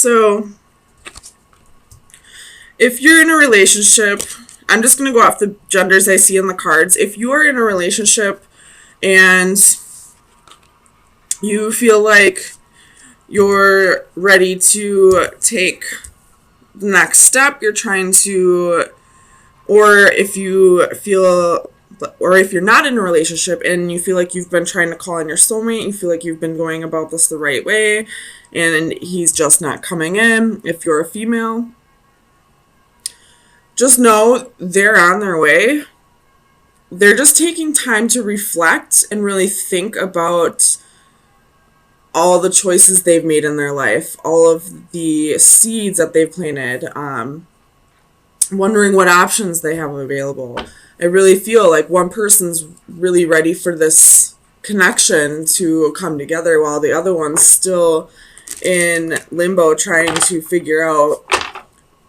So, if you're in a relationship, I'm just going to go off the genders I see in the cards. If you are in a relationship and you feel like you're ready to take the next step, you're trying to, or if you feel, or if you're not in a relationship and you feel like you've been trying to call in your soulmate, you feel like you've been going about this the right way and he's just not coming in, if you're a female, just know they're on their way. They're just taking time to reflect and really think about all the choices they've made in their life, all of the seeds that they've planted, wondering what options they have available. I really feel like one person's really ready for this connection to come together while the other one's still in limbo trying to figure out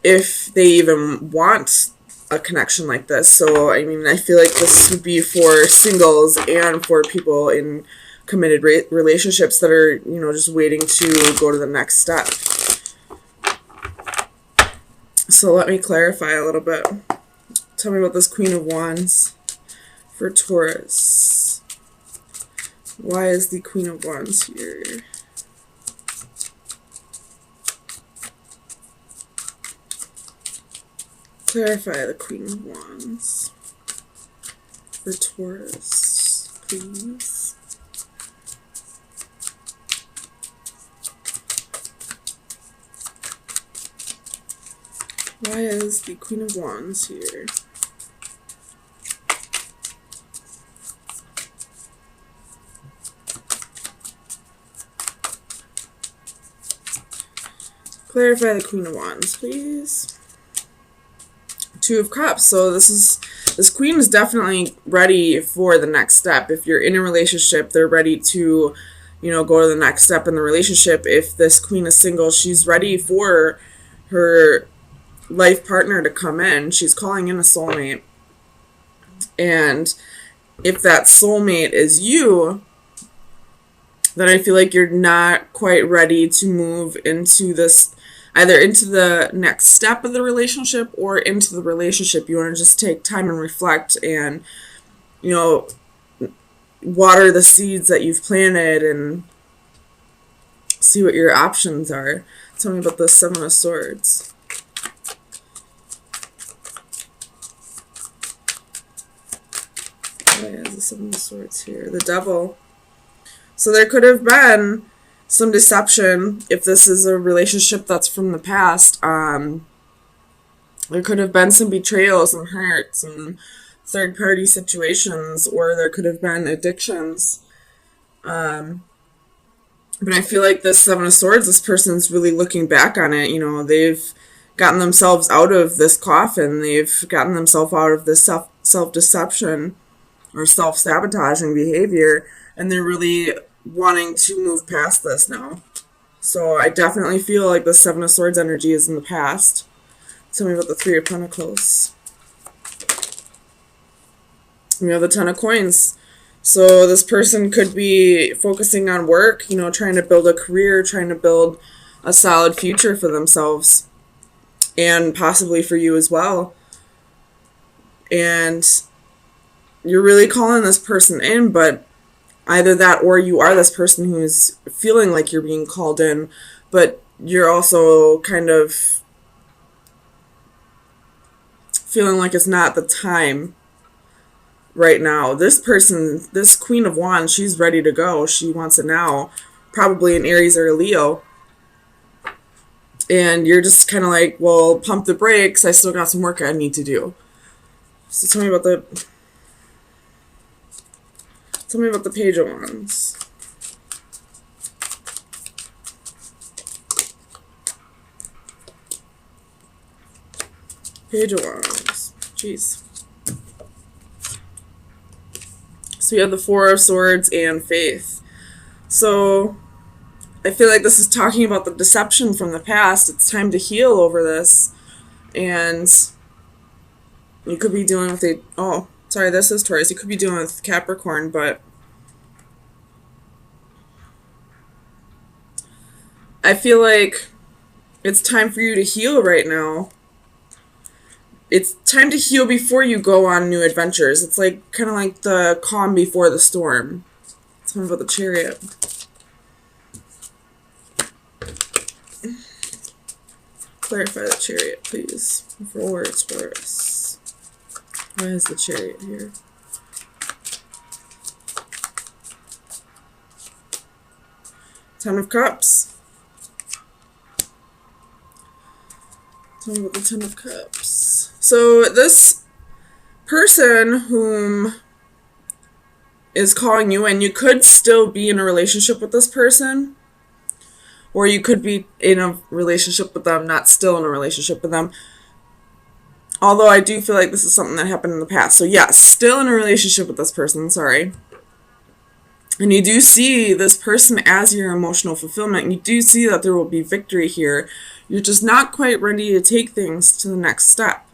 if they even want a connection like this. So, I mean, I feel like this would be for singles and for people in committed relationships that are, you know, just waiting to go to the next step. So let me clarify a little bit. Tell me about this Queen of Wands for Taurus. Why is the Queen of Wands here? Clarify the Queen of Wands for Taurus, please. Why is the Queen of Wands here? Clarify the Queen of Wands, please. Two of Cups. So this queen is definitely ready for the next step. If you're in a relationship, they're ready to, you know, go to the next step in the relationship. If this queen is single, she's ready for her life partner to come in. She's calling in a soulmate. And if that soulmate is you, then I feel like you're not quite ready to move into this, either into the next step of the relationship or into the relationship. You want to just take time and reflect and, you know, water the seeds that you've planted and see what your options are. Tell me about the Seven of Swords. Why is the Seven of Swords here? The Devil. So there could have been some deception if this is a relationship that's from the past. There could have been some betrayals and hurts and third-party situations, or there could have been addictions. But I feel like this Seven of Swords, this person's really looking back on it. You know, they've gotten themselves out of this coffin. They've gotten themselves out of this self-deception or self-sabotaging behavior, and they're really wanting to move past this now. So I definitely feel like the Seven of Swords energy is in the past. Tell me about the Three of Pentacles. We have the Ten of Coins. So this person could be focusing on work, you know, trying to build a career, trying to build a solid future for themselves, and possibly for you as well. And you're really calling this person in, but either that or you are this person who's feeling like you're being called in, but you're also kind of feeling like it's not the time right now. This person, this Queen of Wands, she's ready to go. She wants it now. Probably an Aries or a Leo. And you're just kind of like, well, pump the brakes. I still got some work I need to do. So tell me about the Page of Wands. Page of Wands. Jeez. So we have the Four of Swords and Faith. So I feel like this is talking about the deception from the past. It's time to heal over this. And you could be dealing with this is Taurus. You could be dealing with Capricorn, but I feel like It's time for you to heal right now. It's time to heal before you go on new adventures. It's like kind of like the calm before the storm. Tell me about the Chariot. Clarify the Chariot, please. 4 Taurus. Why is the Chariot here? Ten of Cups. Tell me about the Ten of Cups. So this person whom is calling you in, you could still be in a relationship with this person. Or you could be in a relationship with them, not still in a relationship with them. Although I do feel like this is something that happened in the past. So yes, still in a relationship with this person, sorry. And you do see this person as your emotional fulfillment. You do see that there will be victory here. You're just not quite ready to take things to the next step.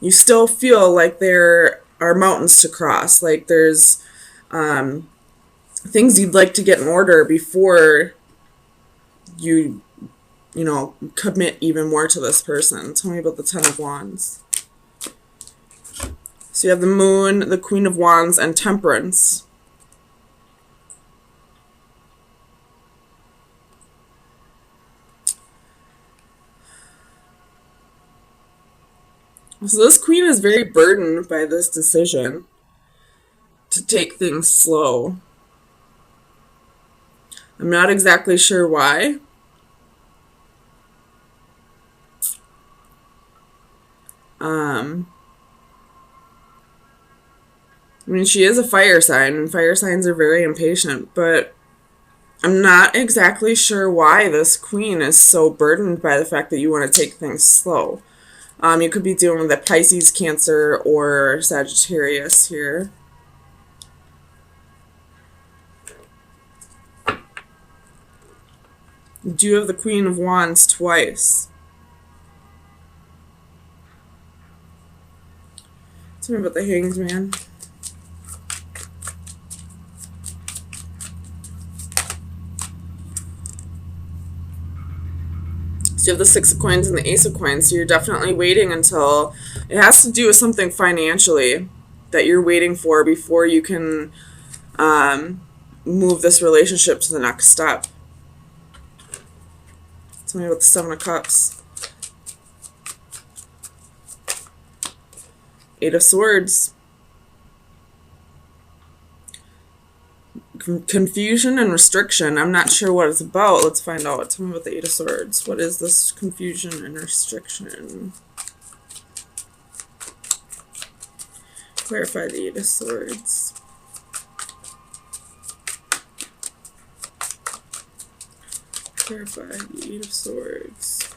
You still feel like there are mountains to cross. Like there's things you'd like to get in order before you commit even more to this person. Tell me about the Ten of Wands. So you have the Moon, the Queen of Wands, and Temperance. So this Queen is very burdened by this decision to take things slow. I'm not exactly sure why. I mean, she is a fire sign, and fire signs are very impatient, but I'm not exactly sure why this Queen is so burdened by the fact that you want to take things slow. You could be dealing with a Pisces, Cancer, or Sagittarius here. You do have the Queen of Wands twice. Tell me about the Hanged Man. So you have the Six of Coins and the Ace of Coins, so you're definitely waiting until it has to do with something financially that you're waiting for before you can move this relationship to the next step. Tell me about the Seven of Cups. Eight of Swords. Confusion and restriction. I'm not sure what it's about. Let's find out. Tell me about the Eight of Swords. What is this confusion and restriction? Clarify the Eight of Swords. Clarify the Eight of Swords.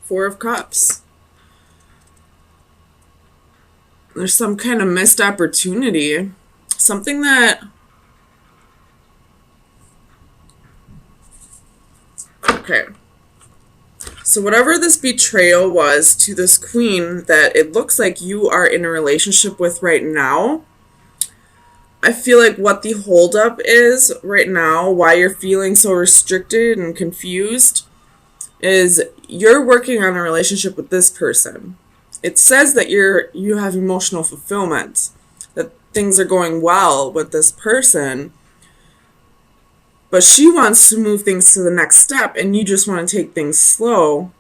Four of Cups. There's some kind of missed opportunity. Something that... Okay. So whatever this betrayal was to this Queen that it looks like you are in a relationship with right now, I feel like what the holdup is right now, why you're feeling so restricted and confused, is you're working on a relationship with this person. It says that you have emotional fulfillment, that things are going well with this person, but she wants to move things to the next step, and you just want to take things slow,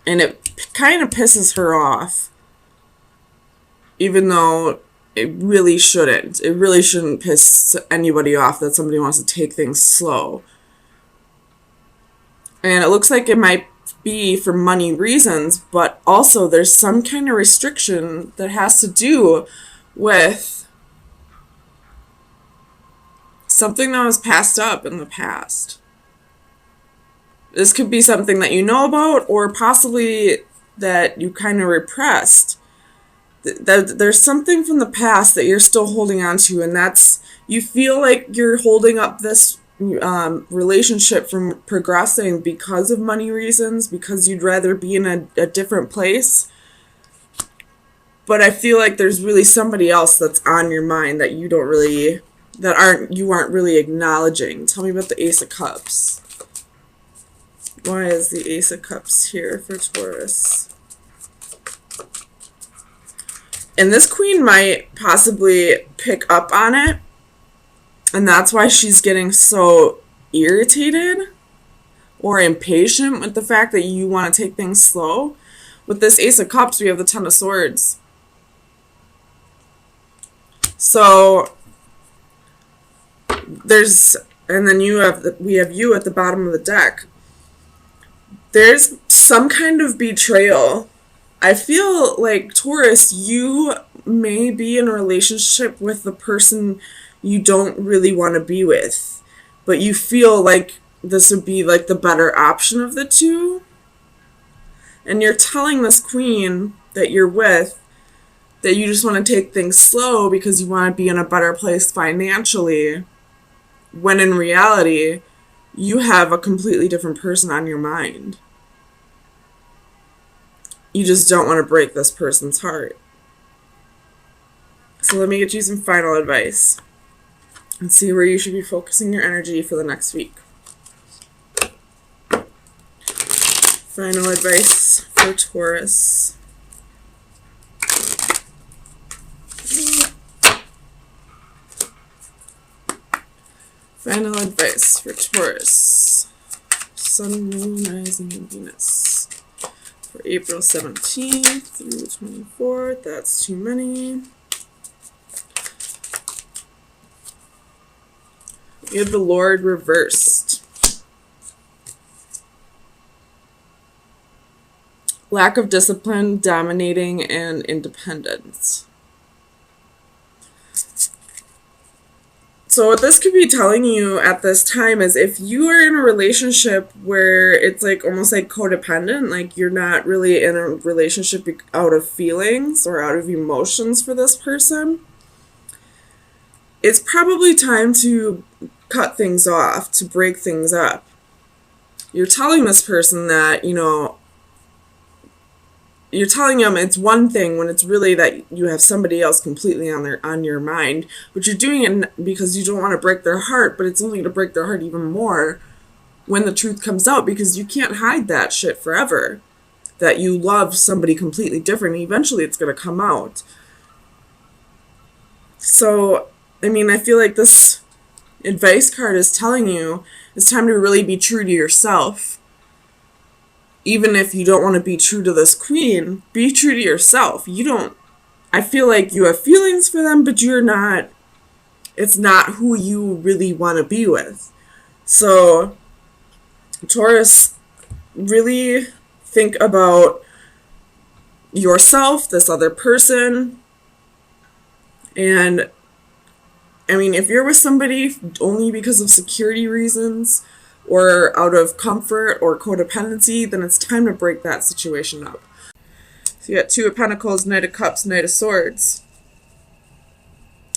and it kind of pisses her off, even though it really shouldn't. It really shouldn't piss anybody off that somebody wants to take things slow. And it looks like it might be for money reasons, but also there's some kind of restriction that has to do with something that was passed up in the past. This could be something that you know about, or possibly that you kind of repressed. There's something from the past that you're still holding on to, and that's, you feel like you're holding up this relationship from progressing because of money reasons, because you'd rather be in a different place. But I feel like there's really somebody else that's on your mind that you don't really, you aren't really acknowledging. Tell me about the Ace of Cups. Why is the Ace of Cups here for Taurus? And this queen might possibly pick up on it. And that's why she's getting so irritated or impatient with the fact that you want to take things slow. With this Ace of Cups, we have the Ten of Swords. So and then we have you at the bottom of the deck. There's some kind of betrayal. I feel like, Taurus, you may be in a relationship with the person you don't really want to be with, but you feel like this would be like the better option of the two. And you're telling this queen that you're with that you just want to take things slow because you want to be in a better place financially, when in reality, you have a completely different person on your mind. You just don't want to break this person's heart. So let me get you some final advice and see where you should be focusing your energy for the next week. Final advice for Taurus. Final advice for Taurus. Sun, Moon, Rising, and Venus. For April 17th through the 24th. That's too many. You have the Lord reversed. Lack of discipline, dominating, and independence. So what this could be telling you at this time is, if you are in a relationship where it's like almost like codependent, like you're not really in a relationship out of feelings or out of emotions for this person, it's probably time to cut things off, to break things up. You're telling this person that, you're telling them it's one thing when it's really that you have somebody else completely on your mind, but you're doing it because you don't want to break their heart, but it's only to break their heart even more when the truth comes out, because you can't hide that shit forever, that you love somebody completely different. Eventually it's going to come out. So, I feel like this advice card is telling you it's time to really be true to yourself. Even if you don't want to be true to this queen, be true to yourself. I feel like you have feelings for them, but it's not who you really want to be with. So, Taurus, really think about yourself, this other person, and if you're with somebody only because of security reasons or out of comfort or codependency, then it's time to break that situation up. So you got Two of Pentacles, Knight of Cups, Knight of Swords.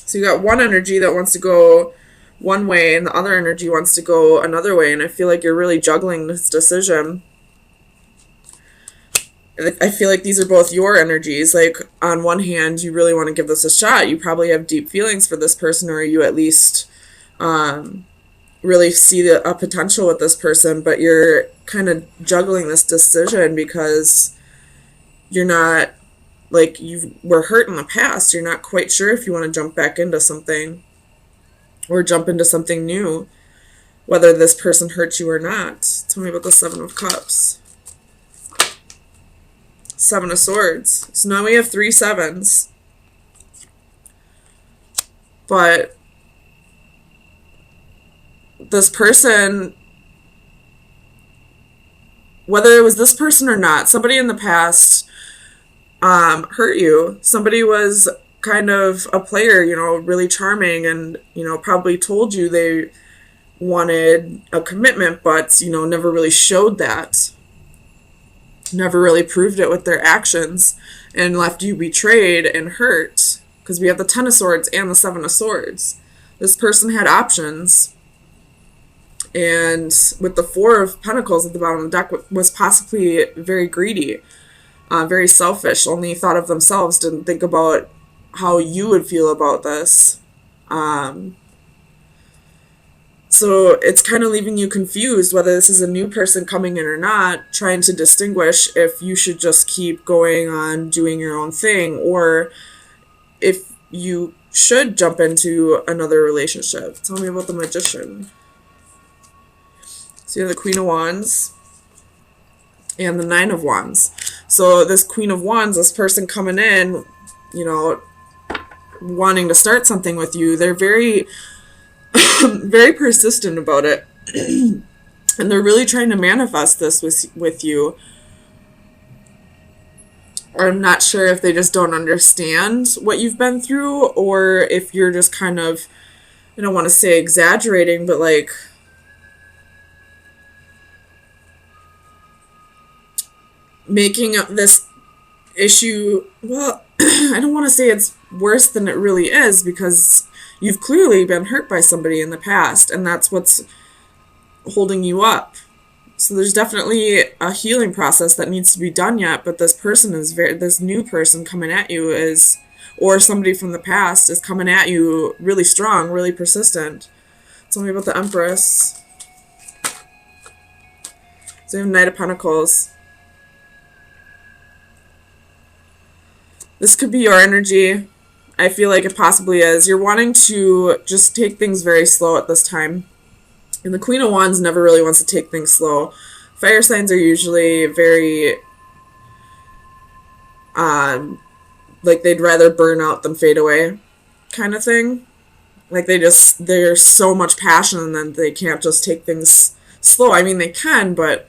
So you got one energy that wants to go one way and the other energy wants to go another way, and I feel like you're really juggling this decision. I feel like these are both your energies. Like, on one hand, you really want to give this a shot. You probably have deep feelings for this person, or you at least really see a potential with this person, but you're kind of juggling this decision because you're not, like, you were hurt in the past. You're not quite sure if you want to jump back into something or jump into something new, whether this person hurt you or not. Tell me about the Seven of Cups. Seven of Swords. So now we have 3 sevens. But this person, whether it was this person or not, somebody in the past hurt you. Somebody was kind of a player, really charming, and, probably told you they wanted a commitment, but, never really showed that. Never really proved it with their actions, and left you betrayed and hurt, because we have the Ten of Swords and the Seven of Swords. This person had options, and with the Four of Pentacles at the bottom of the deck, was possibly very greedy, very selfish, only thought of themselves, didn't think about how you would feel about this. So it's kind of leaving you confused whether this is a new person coming in or not, trying to distinguish if you should just keep going on doing your own thing, or if you should jump into another relationship. Tell me about the Magician. So you have the Queen of Wands and the Nine of Wands. So this Queen of Wands, this person coming in, you know, wanting to start something with you, they're very, very persistent about it. And they're really trying to manifest this with you. I'm not sure if they just don't understand what you've been through, or if you're just kind of, I don't want to say exaggerating, but like making this issue, well, I don't want to say it's worse than it really is, because you've clearly been hurt by somebody in the past, and that's what's holding you up. So there's definitely a healing process that needs to be done yet, but this new person coming at you is, or somebody from the past is coming at you really strong, really persistent. Tell me about the Empress. So you have Knight of Pentacles. This could be your energy. I feel like it possibly is. You're wanting to just take things very slow at this time. And the Queen of Wands never really wants to take things slow. Fire signs are usually very, like they'd rather burn out than fade away kind of thing. Like there's so much passion that they can't just take things slow. I mean, they can, but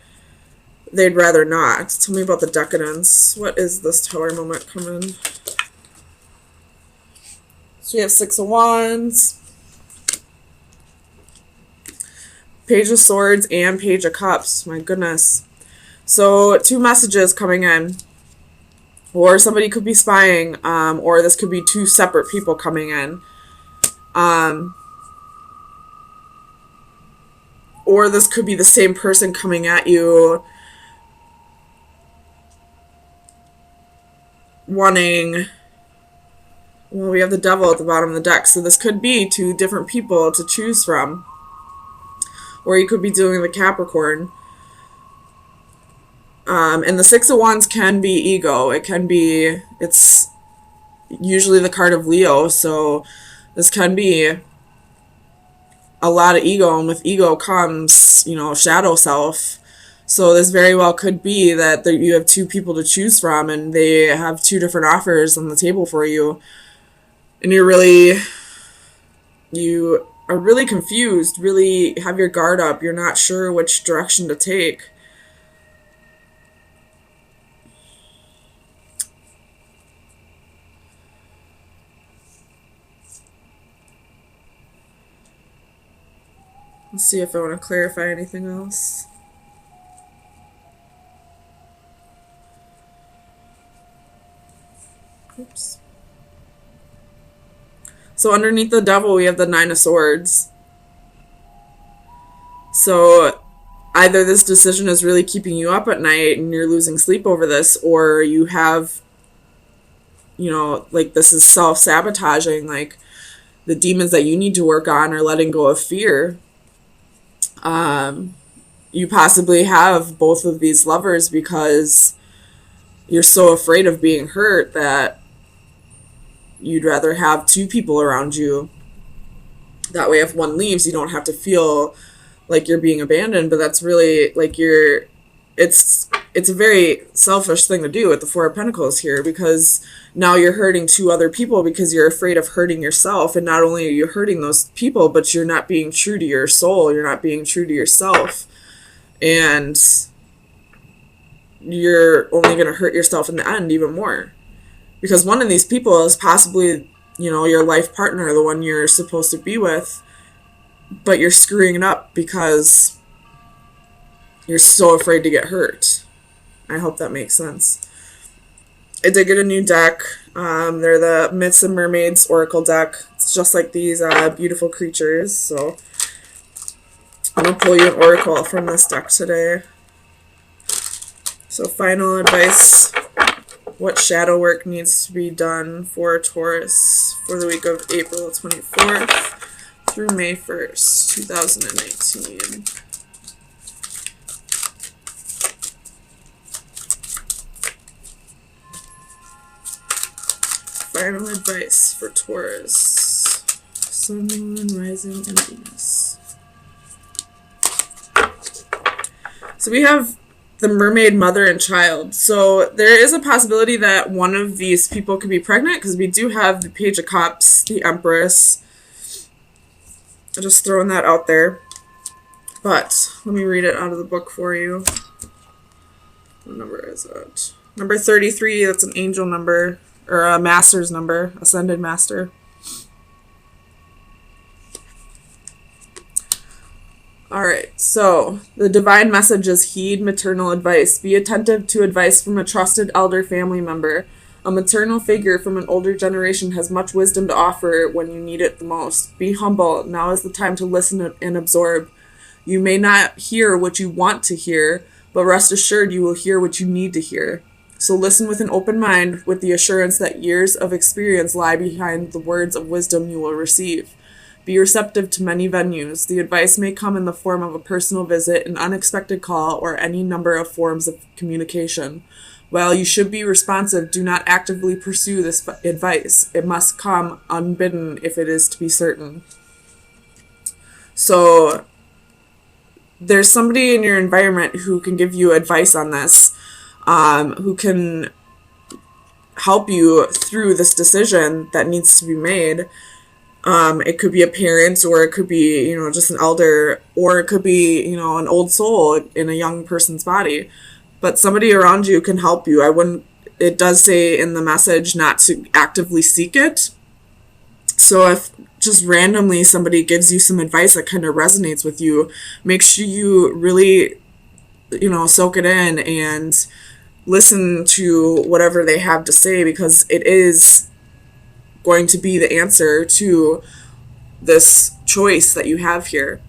they'd rather not. Tell me about the Decadence. What is this Tower moment coming? So you have Six of Wands, Page of Swords, and Page of Cups. My goodness. So 2 messages coming in. Or somebody could be spying, or this could be 2 separate people coming in. Or this could be the same person coming at you, wanting... Well, we have the Devil at the bottom of the deck, so this could be 2 different people to choose from. Or you could be dealing with Capricorn. And the Six of Wands can be ego. It's usually the card of Leo, so this can be a lot of ego, and with ego comes, shadow self. So this very well could be that you have 2 people to choose from, and they have 2 different offers on the table for you. And you are really confused, really have your guard up. You're not sure which direction to take. Let's see if I want to clarify anything else. Oops. So underneath the Devil, we have the Nine of Swords. So either this decision is really keeping you up at night and you're losing sleep over this, or you have, like this is self-sabotaging, like the demons that you need to work on are letting go of fear. You possibly have both of these lovers because you're so afraid of being hurt that you'd rather have 2 people around you. That way if one leaves, you don't have to feel like you're being abandoned, but that's really like it's a very selfish thing to do with the Four of Pentacles here, because now you're hurting 2 other people because you're afraid of hurting yourself. And not only are you hurting those people, but you're not being true to your soul. You're not being true to yourself. And you're only going to hurt yourself in the end even more. Because one of these people is possibly, your life partner, the one you're supposed to be with, but you're screwing it up because you're so afraid to get hurt. I hope that makes sense. I did get a new deck. They're the Myths and Mermaids Oracle deck. It's just like these beautiful creatures. So I'm going to pull you an oracle from this deck today. So final advice. What shadow work needs to be done for Taurus for the week of April 24th through May 1st, 2019. Final advice for Taurus. Sun, Moon, Rising, and Venus. So we have the mermaid, mother, and child. So there is a possibility that one of these people could be pregnant, because we do have the Page of Cups, the Empress. I'm just throwing that out there. But let me read it out of the book for you. What number is it? Number 33, that's an angel number, or a master's number, ascended master. Alright, so the divine message is heed maternal advice. Be attentive to advice from a trusted elder family member. A maternal figure from an older generation has much wisdom to offer when you need it the most. Be humble. Now is the time to listen and absorb. You may not hear what you want to hear, but rest assured you will hear what you need to hear. So listen with an open mind, with the assurance that years of experience lie behind the words of wisdom you will receive. Be receptive to many venues. The advice may come in the form of a personal visit, an unexpected call, or any number of forms of communication. While you should be responsive, do not actively pursue this advice. It must come unbidden if it is to be certain. So there's somebody in your environment who can give you advice on this, who can help you through this decision that needs to be made. It could be a parent, or it could be, just an elder, or it could be, an old soul in a young person's body. But somebody around you can help you. It does say in the message not to actively seek it. So if just randomly somebody gives you some advice that kind of resonates with you, make sure you really, soak it in and listen to whatever they have to say, because it is going to be the answer to this choice that you have here.